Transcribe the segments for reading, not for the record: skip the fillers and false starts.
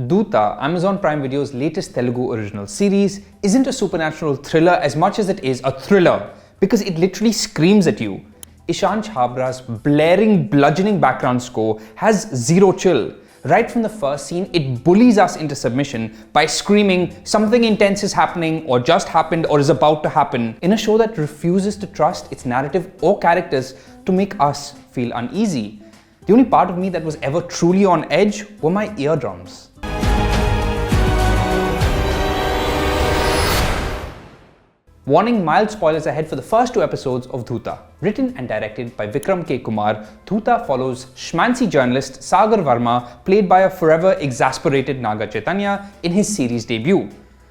Dhootha, Amazon Prime Video's latest Telugu original series, isn't a supernatural thriller as much as it is a thriller, because it literally screams at you. Ishan Chhabra's blaring, bludgeoning background score has zero chill. Right from the first scene, it bullies us into submission by screaming something intense is happening or just happened or is about to happen in a show that refuses to trust its narrative or characters to make us feel uneasy. The only part of me that was ever truly on edge were my eardrums. Warning, mild spoilers ahead for the first 2 episodes of Dhootha. Written and directed by Vikram K. Kumar, Dhootha follows schmancy journalist Sagar Verma, played by a forever exasperated Naga Chaitanya, in his series debut.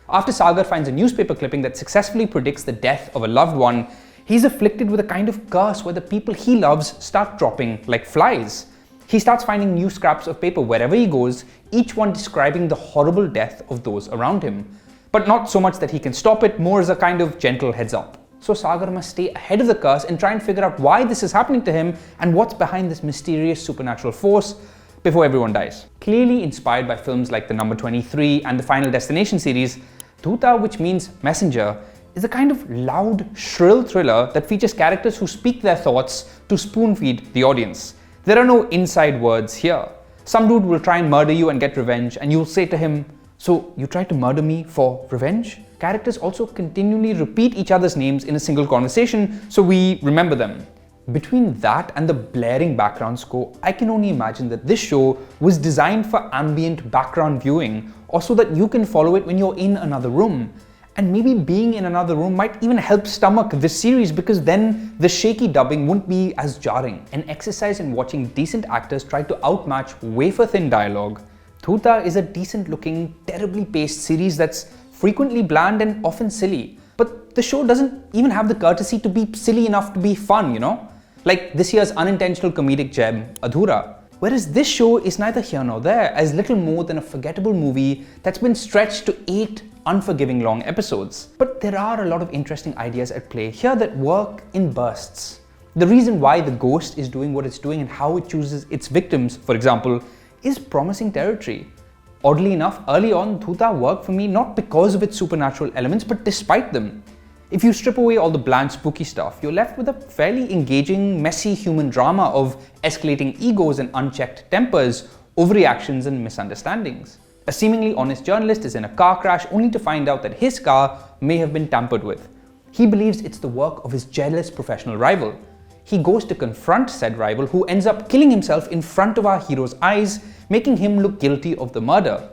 After Sagar finds a newspaper clipping that successfully predicts the death of a loved one, he's afflicted with a kind of curse where the people he loves start dropping like flies. He starts finding new scraps of paper wherever he goes, each one describing the horrible death of those around him. But not so much that he can stop it, more as a kind of gentle heads up. So Sagar must stay ahead of the curse and try and figure out why this is happening to him and what's behind this mysterious supernatural force before everyone dies. Clearly inspired by films like the Number 23 and the Final Destination series, Dhootha, which means messenger, is a kind of loud, shrill thriller that features characters who speak their thoughts to spoon-feed the audience. There are no inside words here. Some dude will try and murder you and get revenge, and you'll say to him, "So you tried to murder me for revenge?" Characters also continually repeat each other's names in a single conversation, so we remember them. Between that and the blaring background score, I can only imagine that this show was designed for ambient background viewing, or so that you can follow it when you're in another room. And maybe being in another room might even help stomach this series, because then the shaky dubbing wouldn't be as jarring. An exercise in watching decent actors try to outmatch wafer-thin dialogue, Dhootha is a decent-looking, terribly paced series that's frequently bland and often silly. But the show doesn't even have the courtesy to be silly enough to be fun, you know? Like this year's unintentional comedic gem, Adhura. Whereas this show is neither here nor there, as little more than a forgettable movie that's been stretched to 8 unforgiving long episodes. But there are a lot of interesting ideas at play here that work in bursts. The reason why the ghost is doing what it's doing and how it chooses its victims, for example, is promising territory. Oddly enough, early on, Dhootha worked for me not because of its supernatural elements, but despite them. If you strip away all the bland, spooky stuff, you're left with a fairly engaging, messy human drama of escalating egos and unchecked tempers, overreactions and misunderstandings. A seemingly honest journalist is in a car crash only to find out that his car may have been tampered with. He believes it's the work of his jealous professional rival. He goes to confront said rival, who ends up killing himself in front of our hero's eyes, making him look guilty of the murder.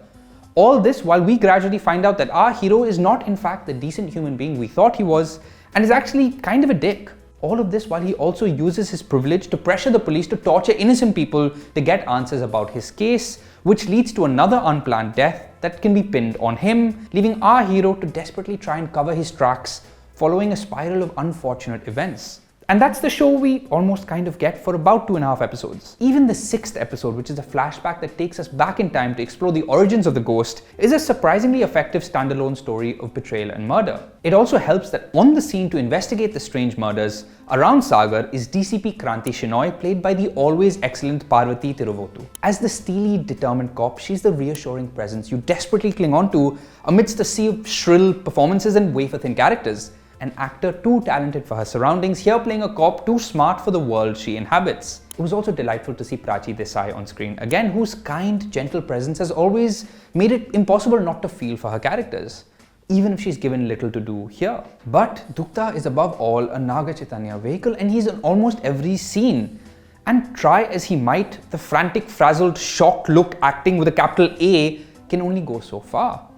All this while we gradually find out that our hero is not in fact the decent human being we thought he was, and is actually kind of a dick. All of this while he also uses his privilege to pressure the police to torture innocent people to get answers about his case, which leads to another unplanned death that can be pinned on him, leaving our hero to desperately try and cover his tracks following a spiral of unfortunate events. And that's the show we almost kind of get for about 2.5 episodes. Even the 6th episode, which is a flashback that takes us back in time to explore the origins of the ghost, is a surprisingly effective standalone story of betrayal and murder. It also helps that on the scene to investigate the strange murders around Sagar is DCP Kranti Shenoy, played by the always excellent Parvathy Tiruvottu. As the steely, determined cop, she's the reassuring presence you desperately cling on to amidst a sea of shrill performances and wafer-thin characters. An actor too talented for her surroundings, here playing a cop too smart for the world she inhabits. It was also delightful to see Prachi Desai on screen again, whose kind, gentle presence has always made it impossible not to feel for her characters, even if she's given little to do here. But Dhootha is above all a Naga Chaitanya vehicle, and he's in almost every scene. And try as he might, the frantic, frazzled, shocked look acting with a capital A can only go so far.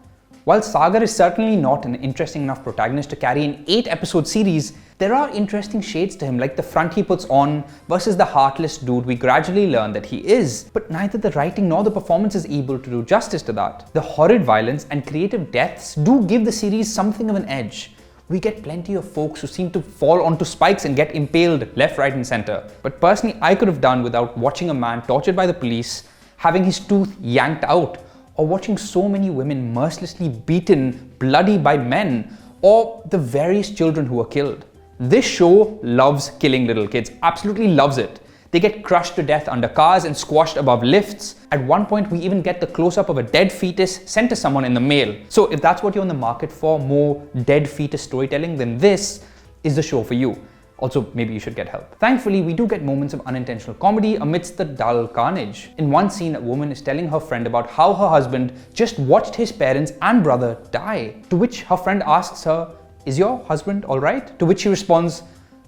While Sagar is certainly not an interesting enough protagonist to carry an 8-episode series, there are interesting shades to him, like the front he puts on versus the heartless dude we gradually learn that he is. But neither the writing nor the performance is able to do justice to that. The horrid violence and creative deaths do give the series something of an edge. We get plenty of folks who seem to fall onto spikes and get impaled left, right and center. But personally, I could have done without watching a man tortured by the police, having his tooth yanked out, or watching so many women mercilessly beaten bloody by men, or the various children who were killed. This show loves killing little kids, absolutely loves it. They get crushed to death under cars and squashed above lifts. At one point, we even get the close-up of a dead fetus sent to someone in the mail. So if that's what you're in the market for, more dead fetus storytelling, then this is the show for you. Also, maybe you should get help. Thankfully, we do get moments of unintentional comedy amidst the dull carnage. In one scene, a woman is telling her friend about how her husband just watched his parents and brother die. To which her friend asks her, "Is your husband alright?" To which she responds,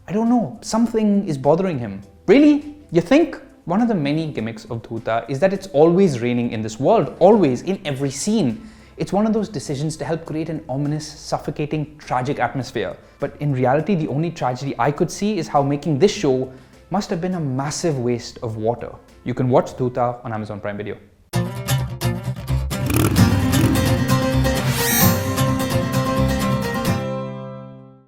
"I don't know, something is bothering him." Really? You think? One of the many gimmicks of Dhootha is that it's always raining in this world, always, in every scene. It's one of those decisions to help create an ominous, suffocating, tragic atmosphere. But in reality, the only tragedy I could see is how making this show must have been a massive waste of water. You can watch Dhootha on Amazon Prime Video.